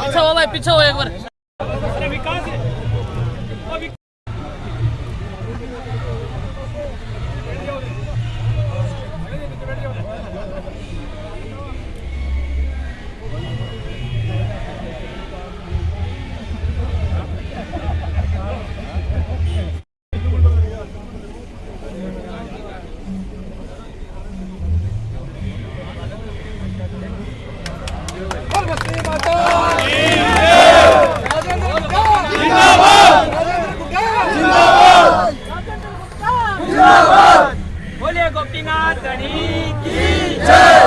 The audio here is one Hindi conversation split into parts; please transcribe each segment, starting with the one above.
पीछे हो भाई, पीछे हो एक बार। बोलिए गोपीनाथ गढ़ी की जय।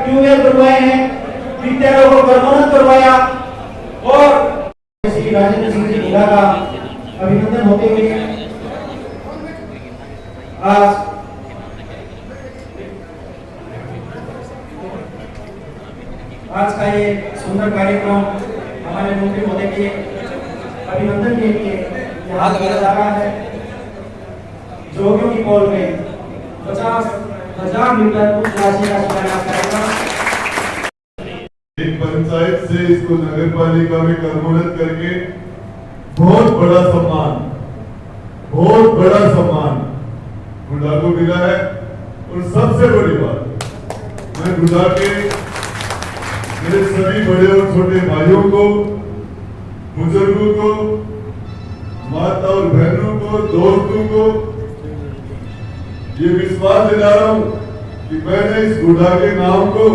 ट्यूबवेल बनवाए हैं, विद्यालयों को कर्मोन्नत करवाया और श्री राजेंद्र सिंह जी नीला का अभिनंदन होते हुए आज का ये सुंदर कार्यक्रम हमारे मंत्री महोदय के अभिनंदन के लिए यहाँ किया जा रहा है। जोगियों की कॉल में 50,000 लीटर उच्च राशि का शिलान्यास कार्यक्रम। एक पंचायत से इसको नगर पालिका में कर्मोन्नत करके बहुत बड़ा सम्मान गुडा को मिला है। और सबसे बड़ी बात, मैं गुडा के मेरे सभी बड़े और छोटे भाइयों को, बुजुर्गों को, माता और बहनों को, दोस्तों को ये विश्वास दिला रहा हूं कि मैंने इस गुडा के नाम को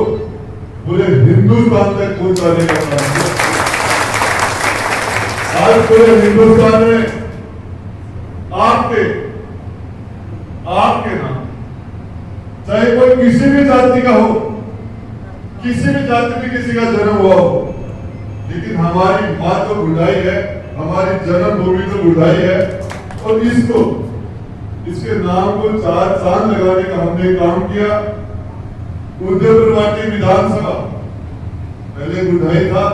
पूरे हिंदुस्तान तक पहुंचाने का काम किया। आज पूरे हिंदुस्तान में आपके नाम, चाहे कोई किसी भी जाति का हो, किसी भी जाति में किसी का जन्म हुआ हो, लेकिन हमारी माँ तो गुडाई है, हमारी जन्मभूमि तो गुडाई है। और इसके नाम को 4 चांद लगाने का हमने काम किया। उदयपुर विधानसभा पहले गुडाई था।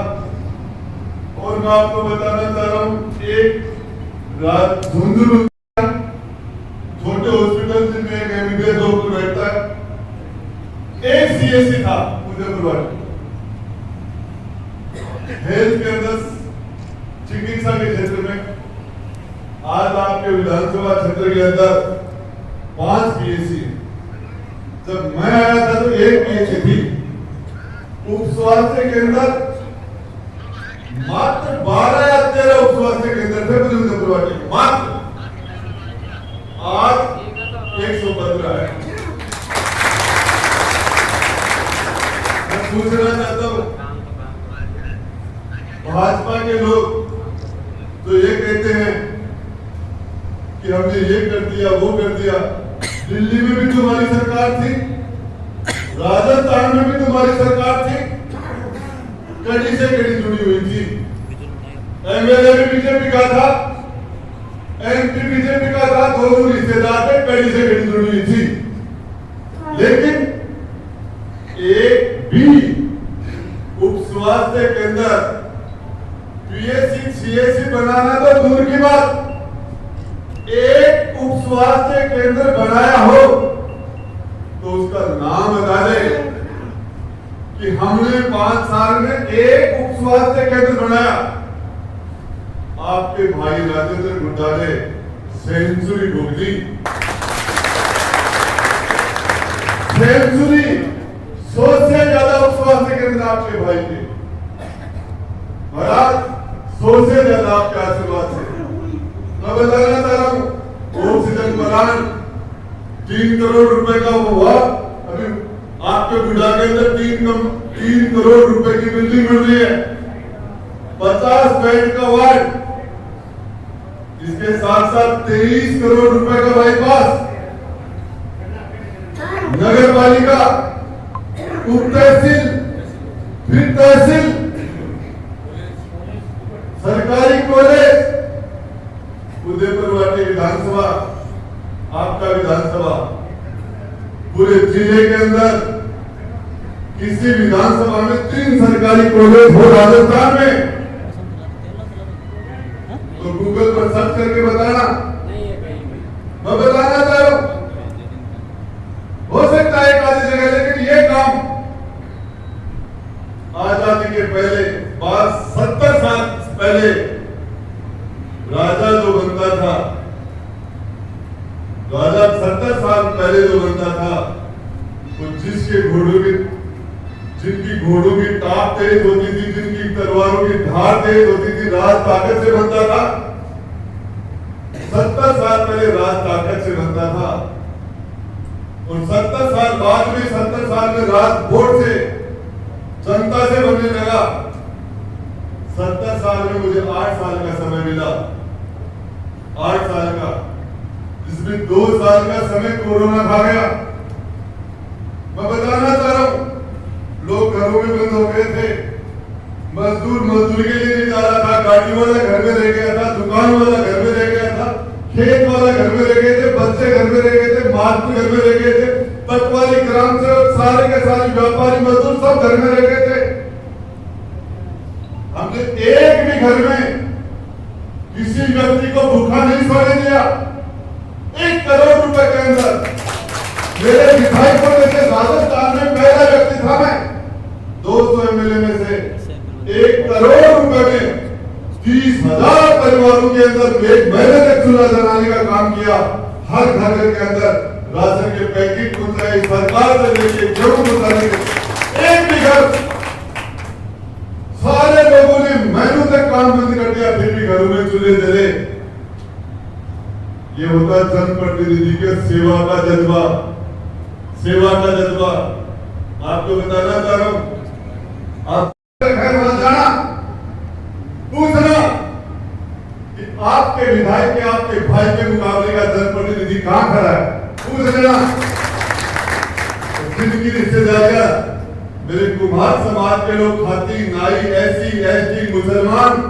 और मैं आपको बताना चाह रहा हूं, एक रात झुंझुनू छोटे हॉस्पिटल जिनमें एक एमबीबीएस डॉक्टर बैठता है, एक सीएससी था उदयपुर हेल्थ के अंदर, चिकित्सा के क्षेत्र में। आज आपके विधानसभा क्षेत्र के अंदर 5 पीएचसी। जब मैं आया था तो 1 पीएचसी थी। उप स्वास्थ्य केंद्र मात्र 12 या 13 उप स्वास्थ्य केंद्र थे उदयपुर के, मात्र। आज 115 है। मैं पूछना चाहता हूं, भाजपा के लोग तो ये कहते हैं कि हमने ये कर दिया, वो कर दिया। दिल्ली में भी तुम्हारी सरकार थी, राजस्थान में भी तुम्हारी सरकार थी, कड़ी से कड़ी जुड़ी हुई थी। एमएलए भी बीजेपी का था, एमपी बीजेपी का था, दोनों रिश्तेदार थे, कड़ी से कड़ी जुड़ी हुई थी। लेकिन एक भी उप स्वास्थ्य केंद्र, पीएससी सीएससी बनाना तो दूर की बात, एक उप स्वास्थ्य केंद्र बनाया हो तो उसका नाम बता दे कि हमने 5 साल में एक उप स्वास्थ्य केंद्र बनाया। आपके भाई राजेंद्र गुड्डा ने सेंचुरी ठोक दी, सेंचुरी। 100 से ज्यादा उप स्वास्थ्य केंद्र आपके भाई के, महाराज 100 से ज्यादा आपके आशीर्वाद से। मैं बताना चाह रहा हूं, ऑक्सीजन प्लांट 3 करोड़ रुपए का हुआ, अभी आपके बुढ़ा के अंदर 3 करोड़ रुपए की बिल्डिंग बन रही है, 50 बेड का वार्ड, इसके साथ साथ 23 करोड़ रुपए का बाईपास, नगर पालिका, उप तहसील, फिर तहसील, सरकारी कॉलेज, उदयपुर विधानसभा, आपका विधानसभा, पूरे जिले के अंदर किसी विधानसभा में 3 सरकारी कॉलेज हो राजस्थान में तो गूगल पर सर्च करके बताना। मैं बताना चाह रहा हूं, हो सकता है एक आधी जगह, लेकिन ये काम आजादी के पहले 70 साल पहले राजा जो बनता था, राजा 70 साल पहले जो बनता था, तो जिसके जिनकी घोड़ों की टाप तेज होती थी, जिनकी तलवारों की धार तेज होती थी, राज ताकत से बनता था। 70 साल पहले राज ताकत से बनता था, और 70 साल बाद में 70 साल में राज वोट से, जनता से बनने लगा। 70 साल में मुझे 8 साल का समय मिला, 8 साल का, जिसमें 2 साल का समय कोरोना खा गया। मैं बताना चाह रहा हूं, लोग घरों में बंद हो गए थे, मजदूर मजदूरी के लिए नहीं जा रहा था, गाड़ी वाला घर में रह गया था, दुकान वाला घर में रह गया था, खेत वाला घर में रह गए थे, बच्चे घर में रह गए थे, मार्केट घर में रह गए थे, पटवारी, ग्राम सेवक, सारे के सारे व्यापारी मजदूर सब घर में रह गए थे। हमने एक भी घर में किसी व्यक्ति को भूखा नहीं सोने दिया। 1 करोड़ रुपए के अंदर मेरे विधायकों में से राजस्थान में पहला व्यक्ति था मैं, 200 एमएलए में से 1 करोड़ रुपए में 30,000 परिवारों के अंदर एक महीने तक चूल्हा जलाने का काम किया। हर घर के अंदर राशन के पैकेट पहुंचाए, सरकार से लेके गेहूं पहुंचाने के, एक भी घर, सारे लोगों ने महीनों तक काम बंद कर दिया, फिर भी घरों में चूल्हे जले। ये होता जनप्रतिनिधि के सेवा का जज्बा, सेवा का जज्बा। आपको बताना चाह रहा हूं, आप घर वहां जाना, पूछना कि आपके विधायक के, आपके भाई के मुकाबले का जनप्रतिनिधि कहां खड़ा है, पूछ लेना। जिनकी रिश्तेदारियां मेरे कुम्हार समाज के लोग, खाती, नाई, एससी, एसटी, मुसलमान,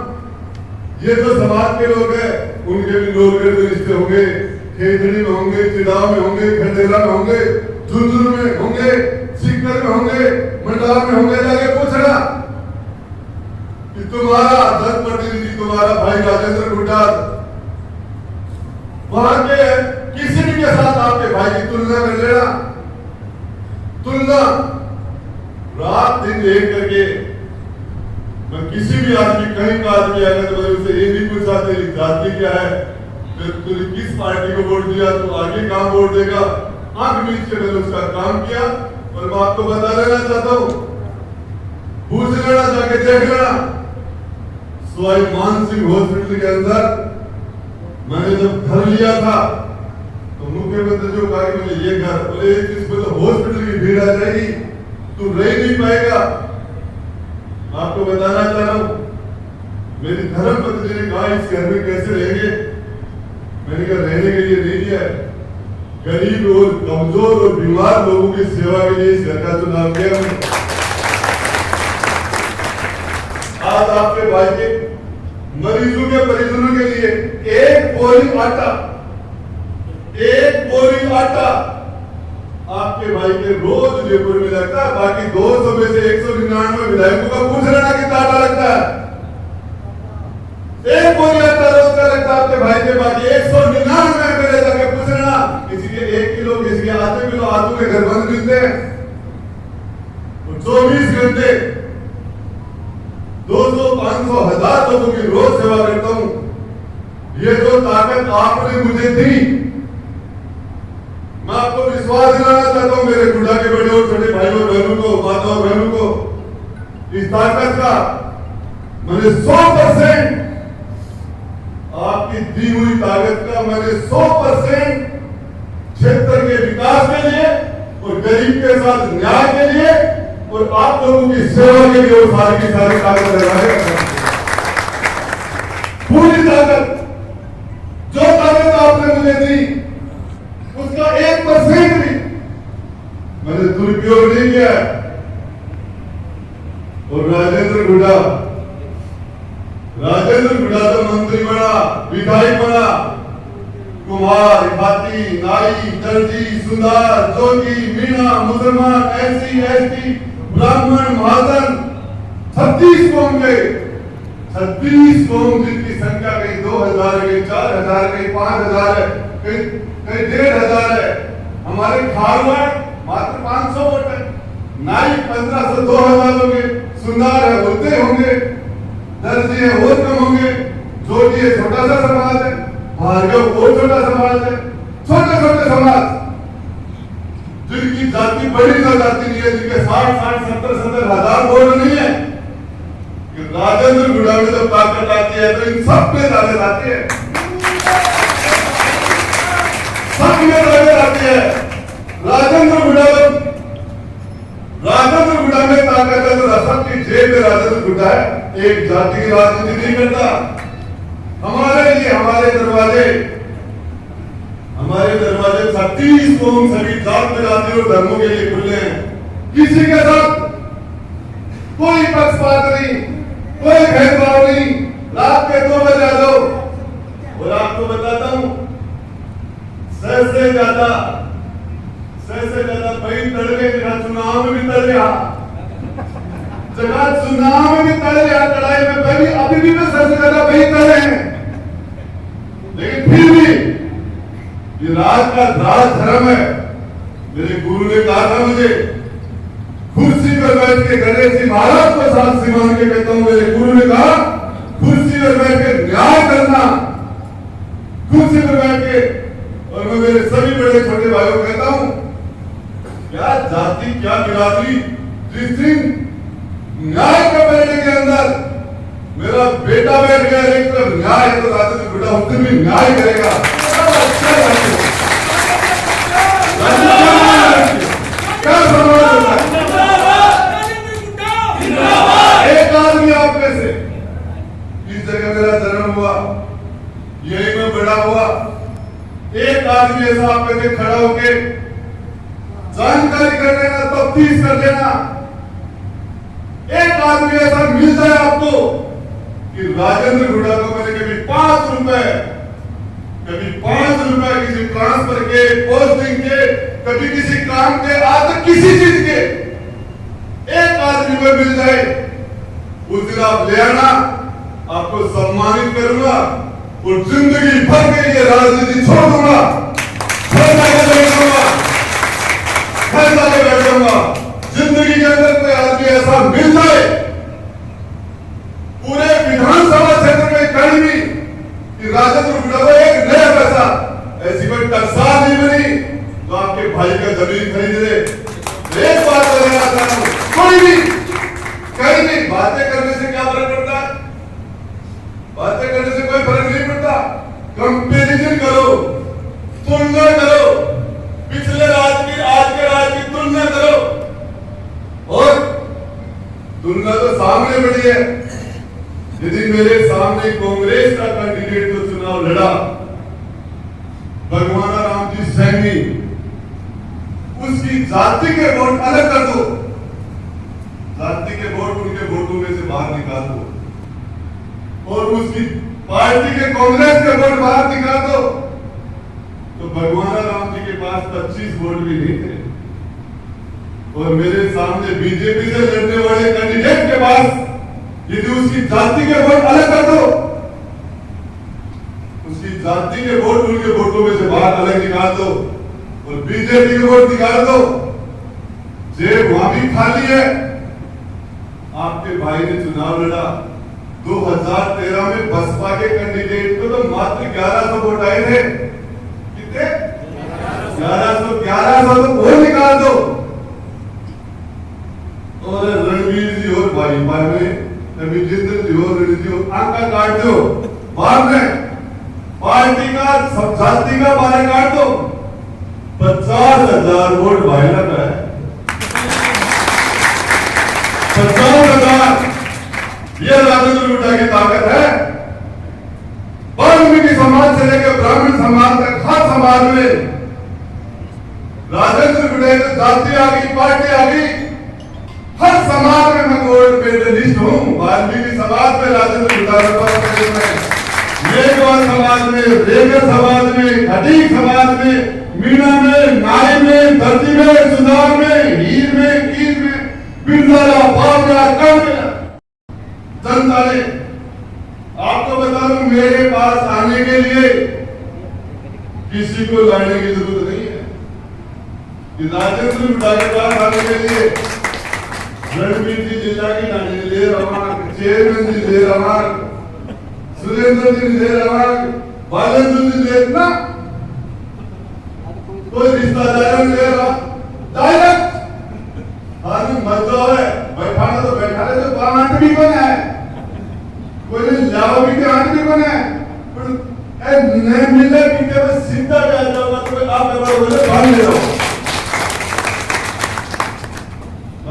ये जो समाज के लोग हैं, उनके भी लोग रिश्ते होंगे, खेतड़ी में होंगे, चिड़ाव में होंगे, खंडेरा में होंगे, झुंझुनू में होंगे, सीकर में होंगे, मंडार में होंगे। जाके पूछना कि तुम्हारा जनप्रतिनिधि, तुम्हारा भाई राजेंद्र गुड्डा वहां के किसी भी के साथ आपके भाई की तुलना कर लेना, तुलना रात दिन एक करके। मैं किसी भी आदमी, कहीं का आदमी आएगा तो मैं उससे ये नहीं पूछा तेरी जाति क्या है, फिर तूने किस पार्टी को वोट दिया, तो आगे कहां वोट देगा। आंख मीच के मैंने उसका काम किया, और मैं आपको बता देना चाहता हूं, पूछ लेना, जाके देख लेना। सवाई मानसिंह हॉस्पिटल के अंदर मैंने जब घर लिया था, तो मुख्यमंत्री जो कहा कि मुझे ये घर, बोले इसमें तो हॉस्पिटल की भीड़ आ जाएगी, तू रह नहीं पाएगा। आपको बताना चाह रहा हूं, मेरी धर्मपत्नी ने कहा इस घर में कैसे रहेंगे, मैंने कहा रहने के लिए नहीं दिया है, गरीब और कमजोर और बीमार लोगों की सेवा के लिए इस घर का चुनाव किया। आज आपके भाई के मरीजों के परिजनों के लिए एक बोरी आटा आपके भाई के रोज जयपुर में लगता है। बाकी 200 में से 199 विधायकों का पूछ लेना कितना आटा लगता है। एक बोरी आटा रोज का लगता है आपके भाई के। बाकी 199 मेरे जाके पूछ लेना। किसी के 1 किलो, किसी के आधे किलो आलू के घर बंद मिलते हैं। 24 घंटे 200, 500, 1000 लोगों की रोज सेवा करता हूं। ये जो ताकत आपने मुझे दी, मैं आपको विश्वास दिलाना चाहता हूं, मेरे गुड्डा के बड़े और छोटे भाइयों और बहनों को, माता और बहनों को, इस ताकत का मैंने 100% आपकी दी हुई ताकत का मैंने 100% क्षेत्र के विकास के लिए और गरीब के साथ न्याय के लिए और आप लोगों की सेवा के लिए वो सारी की सारी ताकत लगाएगा। पूरी ताकत, जो ताकत आपने मुझे दी उसका 1% भी मैंने दुरुपयोग नहीं किया। और राजेंद्र गुड्डा तो मंत्री बना, विधायक बना, कुमार, भाती, नाई, दर्जी, सुनार, जोगी, मीणा, मुसलमान, एससी, एसटी, ब्राह्मण, महाजन 36 कौम के 36 कौम जिनकी संख्या कहीं 2000 है, कहीं 4000 है, कहीं 5000 है, कहीं 1500 है। हमारे खारवाड़ मात्र 500 वोट है। नाई 1500 2000 होंगे, सुनार है होते होंगे, दर्जी है और कम होंगे, जोगी है छोटा सा समाज है, भार्गव और छोटा समाज है। छोटे छोटे समाज जिनकी जाति बड़ी ना जाति नहीं है, जिनके 60, 70 हजार वोट नहीं है, राजेंद्र गुड्डा में जब ताकत आती है तो इन सब में ताकत आती है, सब में ताकत आती है। राजेंद्र गुड्डा में ताकत है तो सबकी जेब में राजेंद्र गुड्डा है। एक जाति की राजनीति नहीं करता। हमारे लिए हमारे दरवाजे 36 कौम सभी जात जाति और धर्मों के लिए खुले हैं। किसी के साथ कोई पक्षपात नहीं, कोई भेदभाव नहीं। रात के 2 बजे आ जाओ। और आपको बताता हूं, से ज्यादा भाई तड़के चुनाव में भी तड़ गया, जगह चुनाव में भी तड़ गया, लड़ाई में पहली अभी भी मैं सबसे ज्यादा वही तड़े हैं। लेकिन फिर भी ये राज का राज धर्म है। मेरे गुरु ने कहा था मुझे, कुर्सी पर बैठ के गणेश जी महाराज को साथ मान के कहता हूं, मेरे गुरु ने कहा कुर्सी पर बैठ के न्याय करना, कुर्सी पर बैठ के। और मैं मेरे सभी बड़े छोटे भाइयों को कहता हूं, क्या जाति क्या बिरादरी, जिस दिन न्याय का बैठने के अंदर मेरा बेटा बैठ गया एक तरफ न्याय है, तो राजेंद्र गुड्डा उस दिन भी न्याय करेगा। क्या एक आदमी आप में से, इस जगह मेरा जन्म हुआ, यही मैं बड़ा हुआ, एक आदमी ऐसा आप में से खड़ा होके जानकारी कर लेना, तफ्तीश कर लेना। एक आदमी ऐसा मिल जाए आपको कि राजेंद्र गुड्डा को मैंने कभी 5 रुपए किसी ट्रांसफर के, पोस्टिंग के, कभी किसी काम के, आज तक किसी चीज के एक आदमी को मिल जाए, उस दिन आप ले आना, आपको सम्मानित करूंगा और जिंदगी भर के लिए राजनीति छोड़ दूंगा, जिंदगी के अंदर कोई आदमी ऐसा मिल जाए पूरे विधानसभा क्षेत्र में कहीं भी कि राजेंद्र गुड्डा को एक नया पैसा, ऐसी कोई टकसाल नहीं बनी तो आपके भाई का जमीन खरीद ले। एक बात बताना चाहता हूं, कोई भी कहीं भी बातें करने से क्या फर्क पड़ता है? बातें करने से कोई फर्क नहीं पड़ता। कंपेरिजन करो, तुलना करो, पिछले राज की आज के राज की तुलना करो। और तुलना तो सामने पड़ी है। यदि मेरे सामने कांग्रेस का कैंडिडेट जो चुनाव लड़ा, भगवाना राम जी सैनी, उसकी जाति के वोट अलग कर दो, जाति के वोट उनके वोटों में से बाहर निकाल दो। और उसकी पार्टी के कांग्रेस के वोट बाहर निकाल दो तो भगवान राम जी के पास 25 वोट भी नहीं थे। और मेरे सामने बीजेपी से लड़ने वाले कैंडिडेट के पास यदि उसकी जाति के वोट अलग कर दो, उसकी जाति के वोट उनके वोटों में से बाहर अलग निकाल दो और बीजेपी के वोट निकाल दो, जेब वहां भी खाली है। आपके भाई ने चुनाव लड़ा 2013 में बसपा के कैंडिडेट को तो मात्र 1100 वोट आए थे। कितने? 1100 तो वो निकाल दो। और रणवीर जी और भाई में विजेंद्र जी और रणवीर जी और आंका काट दो, बाद में पार्टी का सब जाति का बारे काट दो। 50,000 वोट भाई लगा है, 50,000। ये राजेंद्र गुड्डा की ताकत है। वाल्मीकि समाज से लेकर ब्राह्मण समाज तक हर समाज में राजेंद्र गुड्डा की जाति आ गई, पार्टी आ गई। हर समाज में मैं गोल्ड मेडलिस्ट हूं। वाल्मीकि समाज में राजेंद्र गुड्डा में, मेघवाल समाज में, रेगर समाज में, खटीक समाज में, मीणा में, नाई में, दर्जी में, सुधार में, हीर में, कीर में, बिरला, बावरा, कर्ण जनता ने आपको बता दूं, मेरे पास आने के लिए किसी को लड़ने की जरूरत नहीं है। राजेंद्र गुड्डा के पास आने के लिए रणवीर जी जिला की लाने ले रवान, चेयरमैन जी ले रवान, सुरेंद्र जी ले रवान, बालेंद्र जी ले ना, कोई रिश्तेदार ले रहा डायरेक्ट। आदमी मजा है, बैठाना तो बैठा ले, तो आंट भी कौन है, कोई ने लाओ भी के आंट भी कौन है, पर नहीं मिले भी के बस सीधा बैठ जाओ, तो आप एक बार बोले बांध ले रहो।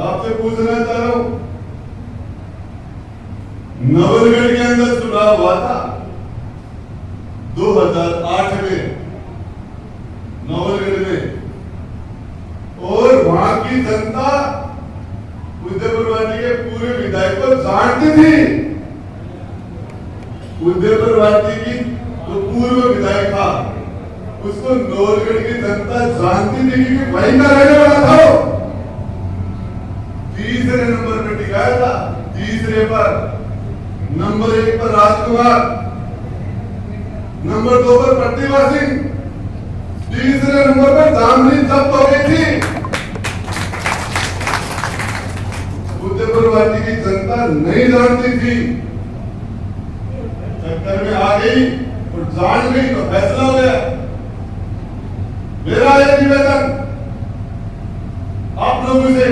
आपसे पूछना चाह रहा हूं, नवलगढ़ के अंदर चुनाव हुआ था 2008 में, नवलगढ़ में, और वहां की जनता उदयपुरवाटी के पूरे विधायक को जानती थी। उदयपुरवाटी की जो पूर्व विधायक था उसको नवलगढ़ की जनता जानती थी कि वहीं का रहने वाला था। तीसरे नंबर पर टिकाया था, तीसरे पर। नंबर 1 पर राजकुमार, नंबर 2 पर प्रतिभा सिंह, तीसरे नंबर पर जामनी जब्त हो गई थी। उदयपुरवाटी की जनता नहीं जानती थी, चक्कर में आ गई और जान गई तो फैसला हो गया। मेरा यह निवेदन आप लोगों से,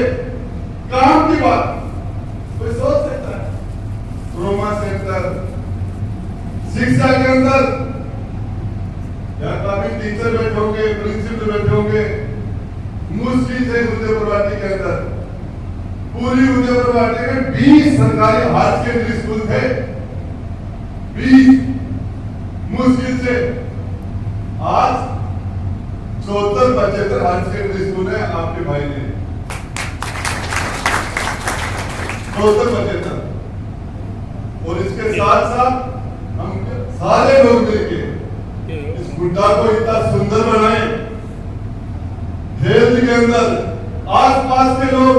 काम की बात कोई सोच सकता है, ट्रोमा सेंटर, शिक्षा के अंदर या काफी टीचर बैठे होंगे, प्रिंसिपल बैठे होंगे, मुश्किल से उदयपुरवाटी के अंदर, पूरी उदयपुरवाटी में 20 सरकारी हायर सेकेंडरी स्कूल थे, 20 मुश्किल से। आज 74-75 हायर सेकेंडरी स्कूल है आपके भाई ने, 74-75। और इसके साथ साथ हम सारे लोग मिलके इस गुड्डा को इतना सुंदर बनाए। हेल्थ के अंदर आसपास के लोग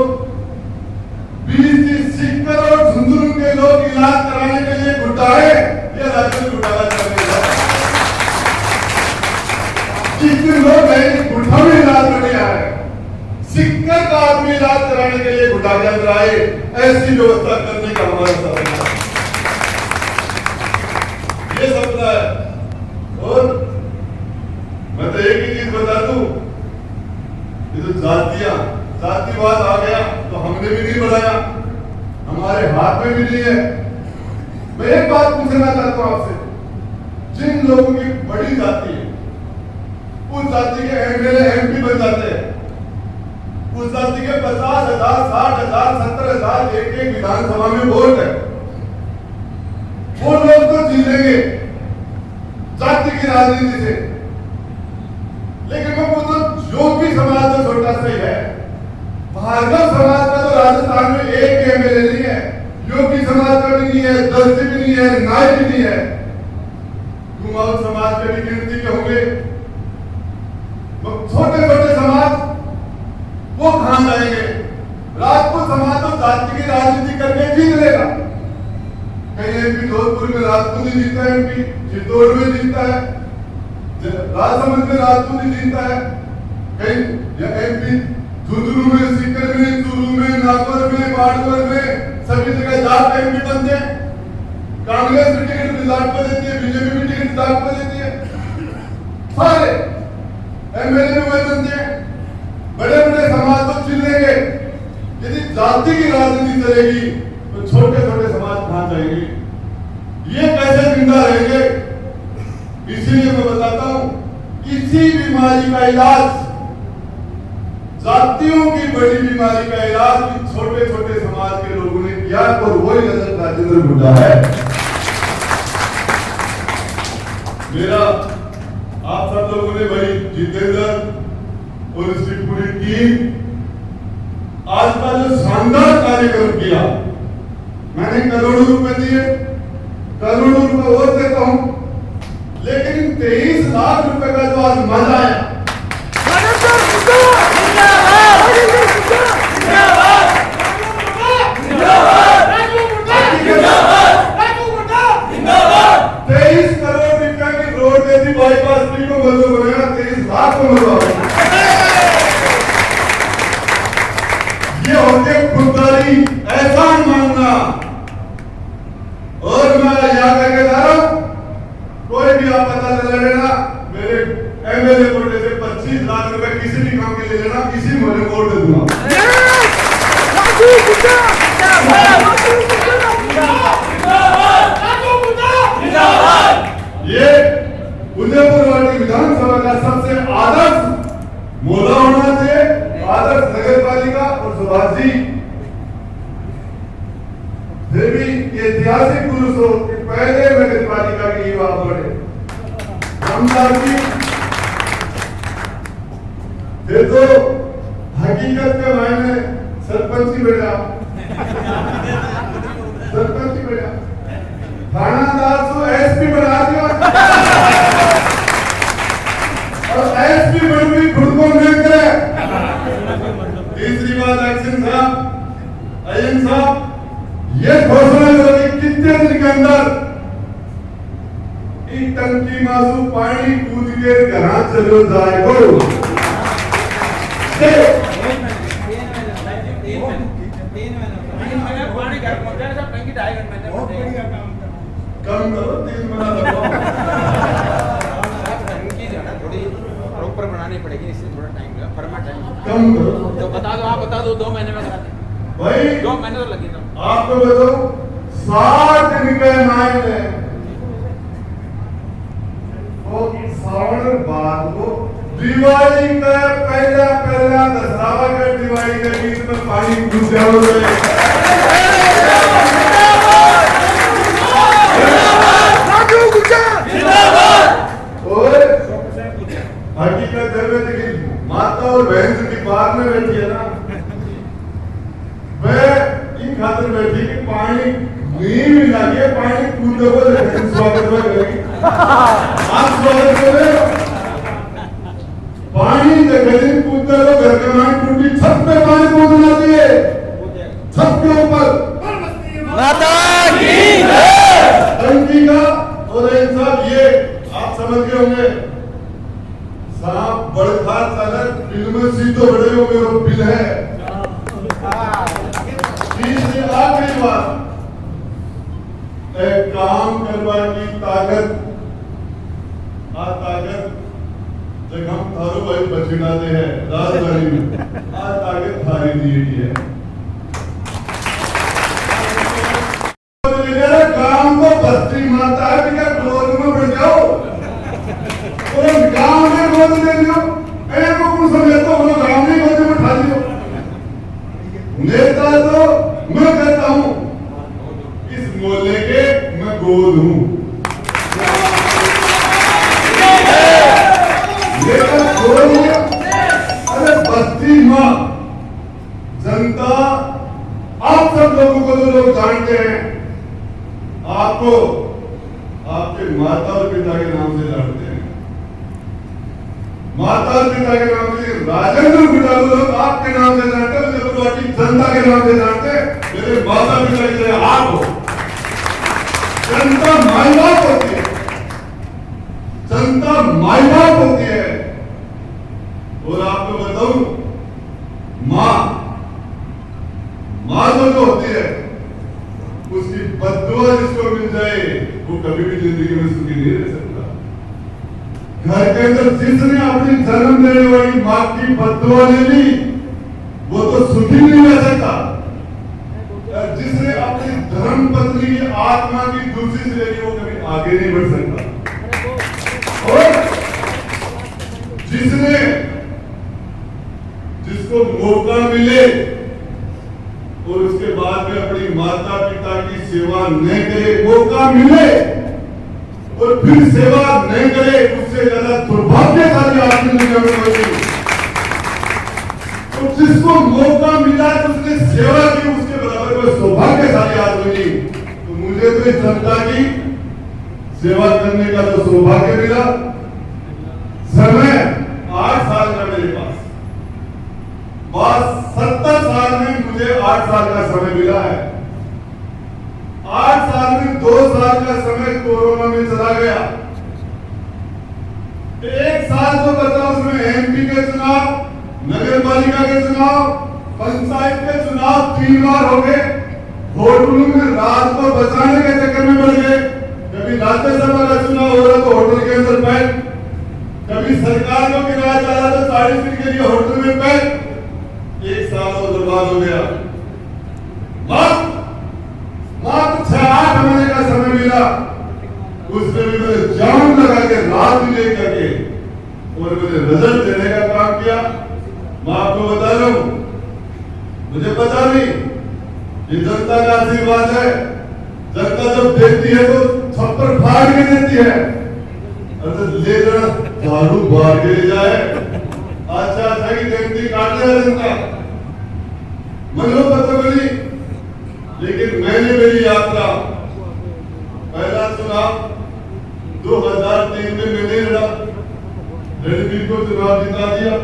20 सिक्कर और झुंझुनू के लोग इलाज कराने के लिए गुड्डा है, ये राज्य गुड्डा का चलेगा। जितने लोग हैं गुड्डा में इलाज करने आए, सिक्कर का आदमी इलाज कराने के लिए गुड्डा के अंदर आए, ऐसी व्यवस्था करने का हमारा सपना है, ये सपना है। और मैं तो एक ही चीज बता दूं, ये तो जातिवाद आ गया तो हमने भी नहीं बढ़ाया, हमारे हाथ में भी नहीं है। मैं एक बात पूछना चाहता हूं आपसे, जिन लोगों की बड़ी जाति है उस जाति के एमएलए एमपी बन जाते हैं, उस जाति के 50,000, 60,000, 70,000 एक विधानसभा में वोट है, वो लोग तो जीतेंगे जाति की राजनीति से। लेकिन मैं पूछता हूं, योगी समाज तो छोटा सा ही है, भार्गव समाज का तो राजस्थान में एक एमएलए नहीं है, योगी समाज का भी नहीं है, दर्जी भी नहीं है, न्याय भी नहीं है। कुमाऊं समाज के भी गिनती के होंगे, छोटे छोटे समाज वो कहां जाएंगे? राजपूत समाज तो जाति की राजनीति करके जीत लेगा। कहीं एमपी जोधपुर में राजपूत ही जीतता है, एमपी चित्तौड़ में जीतता है, राजसमंद में राजपूत ही जीतता है, कहीं एमपी झुंझुनू में, सीकर में, चूरू में, नागौर में, बाड़मेर में सभी जगह जाट एमपी बनते हैं। कांग्रेस भी टिकट जाट को देती है, बीजेपी भी टिकट जाट को देती है, सारे एमएलए भी वही बनते हैं। बड़े बड़े समाज तो चिल्लेंगे। यदि जाति की राजनीति चलेगी तो छोटे छोटे समाज कहां जाएंगे? ये कैसे जिंदा रहेंगे? इसीलिए मैं बताता हूं, किसी बीमारी का इलाज, जातियों की बड़ी बीमारी का इलाज छोटे छोटे समाज के लोगों ने किया और वही नजर राजेंद्र हुड्डा है। मेरा आप सब लोगों ने भाई जितेंद्र और इसकी पूरी टीम आज का जो शानदार कार्यक्रम किया, मैंने करोड़ों रुपए दिए, करोड़ों रुपए और देता हूं, लेकिन 23 लाख रुपए का जो आज मजा आया, बाईपास को बंद बनाया, 23 लाख को बंद। ये होते खुददारी, एहसान मानना। और मैं याद करके जा रहा हूं, कोई भी आप पता चला लेना, मेरे एमएलए कोटे से 25 लाख रुपए किसी भी काम के लिए लेना, किसी मोहल्ले को वोट दे दूंगा। ये उदयपुर वाली विधानसभा का सबसे आदर्श मोहल्ला होना चाहिए, आदर्श नगर पालिका। और सुभाष जी फिर भी ये ऐतिहासिक पुरुष हो कि पहले नगर पालिका के युवा बढ़े, रामदास जी फिर तो हकीकत के मायने सरपंच ही बेटा, सरपंच ही बेटा, थानादार को एसपी बना दिया और एसपी बन भी खुद को देख रहे। तीसरी बात एक्शन साहब, अयन साहब, ये घोषणा करो कि कितने दिन के अंदर एक टंकी मासू पानी कूद के घर चलो जाएगो। कम करो, 3 महीना लगो। प्रॉपर बनानी पड़ेगी, इसलिए थोड़ा टाइम लगा, फर्मा टाइम कम करो तो बता दो, आप बता दो 2 महीने में करा दें भाई, 2 महीने तो लगेगा। आपको बताओ 60 दिन के मायने वो सावन बाद को दिवाली का पहला दशहरा का दिवाली के गीत में पानी घुस जाओगे। और हकीकत है माता और बहन की बात में बैठी है ना, वह इन खातिर बैठी कि पानी नहीं मिला के पानी कूदे को स्वागत में करेगी। आप स्वागत करें, पानी जगह कूदते हो, घर के मानी टूटी, छत पे पानी कूदना चाहिए, छत के ऊपर टंकी का। और इन सब ये आप समझ गए होंगे, साहब बड़खा चालक बिल में सीधो बड़े हो मेरा बिल है। तीसरी आखिरी बात, एक काम करवा की ताकत, आ ताकत जब हम थारू भाई बचिनाते हैं राजधानी में, आ ताकत थारी दी है। काम को बस्ती माता है, क्रोध में बढ़ जाओ और गांव में गोद ले लो, एक को समझता हूँ गांव में गोद में उठा लियो। नेता तो मैं कहता हूँ इस मोहल्ले के मैं गोद हूँ, नेता गोद हूँ। अरे बस्ती माँ जनता आप सब लोगों को तो लोग जानते हैं, आपको आपके माता और पिता के नाम से जानते हैं, माता और पिता के नाम से। राजेंद्र गुड्डा को लोग आपके नाम से जानते हैं, मुझे गुवाहाटी जनता के नाम से जानते हैं। मेरे माता पिता की तरह आप हो। जनता माई बाप होती है, जनता माई बाप होती है। और आपको बताऊं, मां जो होती है, उसकी बद्दुआ जिसको मिल जाए वो कभी भी जिंदगी में सुखी नहीं रह सकता। घर के अंदर जिसने अपनी जन्म देने वाली मां की बद्दुआ ले ली वो तो सुखी नहीं रह सकता। जिसने अपनी धर्म पत्नी की आत्मा की दूसरी से लेनी वो कभी आगे नहीं बढ़ सकता। और जिसको मौका मिले और उसके बाद में अपनी माता पिता की सेवा न करे, मौका मिले और फिर सेवा नहीं करे, उससे ज्यादा दुर्भाग्यशाली आदमी दुनिया में कोई नहीं। तो जिसको मौका मिला तो उसने सेवा की, उसके बराबर कोई सौभाग्यशाली आदमी नहीं। तो मुझे तो इस जनता की सेवा करने का तो सौभाग्य मिला। समय 8 साल का मेरे पास, 70 साल में मुझे 8 साल का समय मिला है। 8 साल में 2 साल का समय कोरोना में चला गया। 1 साल तो बचा, उसमें एमपी के चुनाव, नगर पालिका के चुनाव, पंचायत के चुनाव 3 बार हो गए। होटलों में रात को बचाने के चक्कर में पड़ गए। कभी राज्यसभा का चुनाव हो रहा तो होटल के अंदर बैठ, कभी सरकार को किराया चला तो 40 दिन के लिए होटल में बैठ। 1 साल और बर्बाद हो गया। मात्र 6-8 महीने का समय मिला, उसमें भी मैंने जान लगा के रात भी लेकर के और मैंने रिजल्ट देने का काम किया। मैं आपको बता रहा हूं, मुझे पता नहीं, ये जनता का आशीर्वाद है। जनता जब देती है तो छप्पर फाड़ के देती है, अरे ले जरा झाड़ू बाहर के ले जाए। अच्छा की जयंती काट ले जनता, मनोपतवली। लेकिन मैंने मेरी यात्रा, पहला चुनाव 2003 में मैंने लड़ा, रणबीर को चुनाव जिता दिया।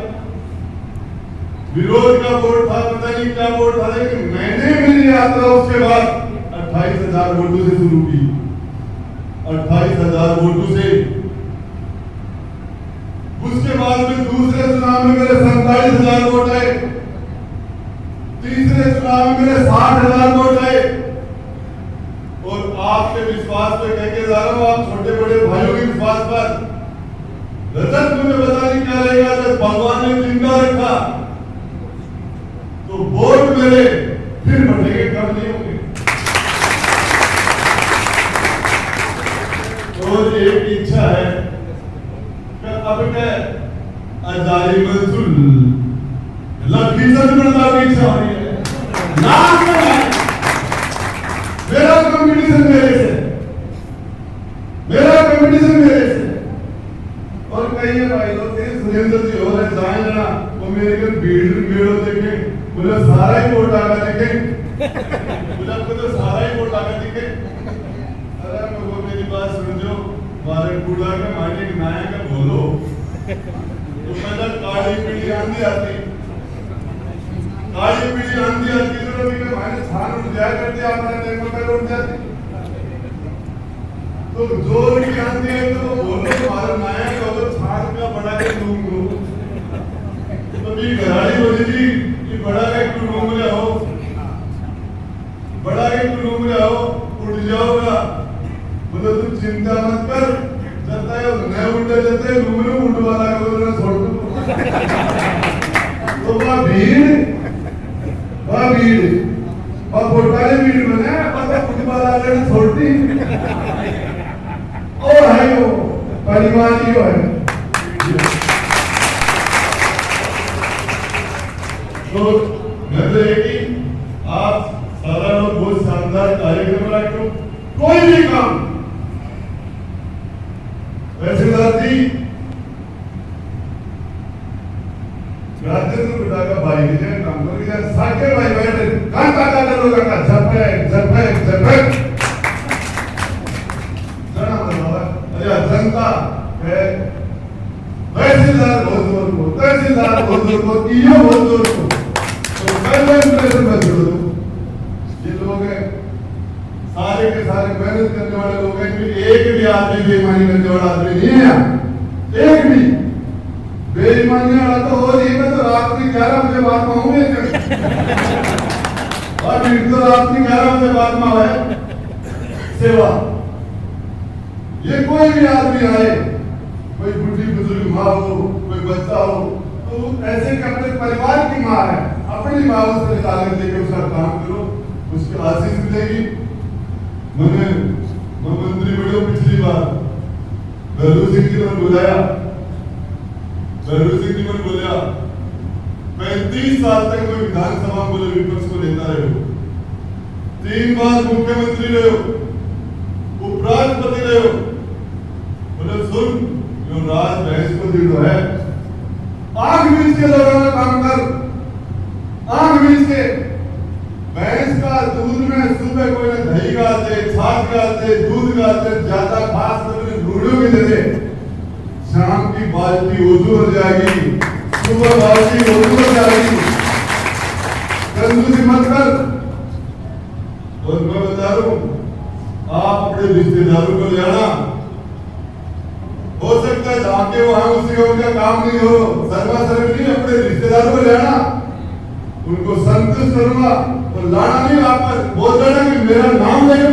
विरोध का वोट था, पता नहीं क्या वोट था, लेकिन मैंने मेरी यात्रा उसके बाद 28,000 वोटों से शुरू की। 28,000 वोटों से। उसके बाद में दूसरे चुनाव में मेरे 47,000 वोट आए। तीसरे चुनाव में मेरे 60,000 वोट आए। और आपके विश्वास पे कह के जा रहा हूं, आप छोटे बड़े भाइयों के विश्वास पर रजत मुझे पता नहीं क्या रहेगा। जब भगवान ने जिंदा रखा तो वोट मेरे फिर बढ़ेंगे, कम नहीं होंगे। और एक इच्छा है, अब अजारी मंसूर लखीसर बनना की इच्छा हो रही है। मेरा कंपटीशन मेरे से, मेरा कंपटीशन मेरे से। और कई भाई लोग सुरेंद्र जी हो रहे जाए ना, वो मेरे को भीड़ देखे, मुझे सारा ही वोट आगा दिखे, मुझे तो सारा ही वोट आगा दिखे। अरे वो मेरी बात समझो, बारे बूढ़ा के मायने नाया का बोलो तो पहले काली पीली आंधी आती, काली पीली आंधी आती तो भी मायने छान उठ जाया करती, आपने देखो पहले उठ जाती। तो जोर की आंधी है तो बोलो हमारा नाया का तो छान का बड़ा के लूंगो तो भी घराड़ी बोली थी कि बड़ा के लूंग में हो, बड़ा के लूंग में हो, उठ जाओगा। बोलो तू चिंता मत कर, जब तक नए उठे जाते लूंग में उठ वाला को ना छोड़ दो। तो वह भीड़ और पोटाले भीड़ बने, पता उठ वाला ने छोड़ती। और है वो परिवार ही है। तो मैं तो एक ही आप सारा लोग बहुत शानदार कार्यक्रम रखो, कोई भी काम तहसीलदार जी राजेंद्र गुड्डा का भाई विजय काम कर साके भाई बैठे काका लोग का झपक साथ हुजूर को इयो हुजूर को तो पहले इंप्रेशन में छोड़ दो। ये लोग हैं सारे के सारे मेहनत करने वाले लोग हैं, एक भी आदमी बेईमानी करने वाला आदमी नहीं है यहाँ, एक भी बेईमानी वाला तो हो रही है। तो रात में 11 बजे बात में हूँ और तो रात में 11 बजे बात में है सेवा। ये कोई भी आदमी आए, कोई बुढ़ी बुजुर्ग माँ हो, कोई बच्चा हो, तो ऐसे कि अपने परिवार की माँ है, अपनी माँ से ताकत लेके उसका काम करो, उसकी आशीष मिलेगी। मैंने मंत्री बड़े पिछली बार भैरू सिंह जी ने बुलाया, भैरू सिंह जी ने बोला 35 साल तक कोई विधानसभा बोले विपक्ष को लेता रहे हो, 3 बार मुख्यमंत्री रहे हो, उपराष्ट्रपति रहे हो, बोले सुन जो राज भैंस को दीड़ है, आंख बीच के लोगों का काम कर, आंख बीच के भैंस का दूध में सुबह कोई ने दही डालते, छाछ डालते, दूध डालते, ज्यादा खास अपने बूढ़ों के देते, शाम की बाल्टी वजू हो जाएगी, सुबह बाल्टी वजू हो जाएगी, कंजूसी मत कर। और मैं बता रहा हूं आप अपने रिश्तेदारों को ले आना, हो सकता है जाके वहां उसी का काम नहीं हो, सर्वा सर्व नहीं, अपने रिश्तेदारों को ले आना, उनको संतुष्ट करूंगा तो लाना नहीं, आप पर बोल देना कि मेरा नाम लेके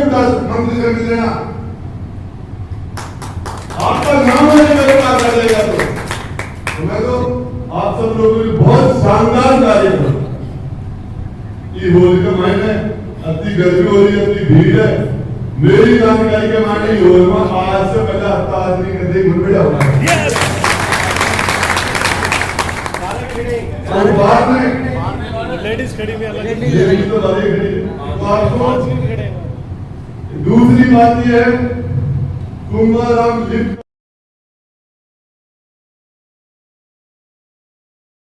मंत्री से मिल लेना, आपका नाम लेके मेरे पास आ जाएगा। तो मैं तो आप सब लोगों की बहुत शानदार कार्य करूं। ये होली का महीना है, अति गर्मी हो रही है, अति भीड़ है, मेरी जानकारी के माने योजना आज से पहले हफ्ता आदमी करते ही मुनबेड़ा होगा। और बाद में लेडीज खड़ी भी अलग, लेडीज तो अलग खड़ी। तो आपको दूसरी बात यह है कुंभाराम लिफ्ट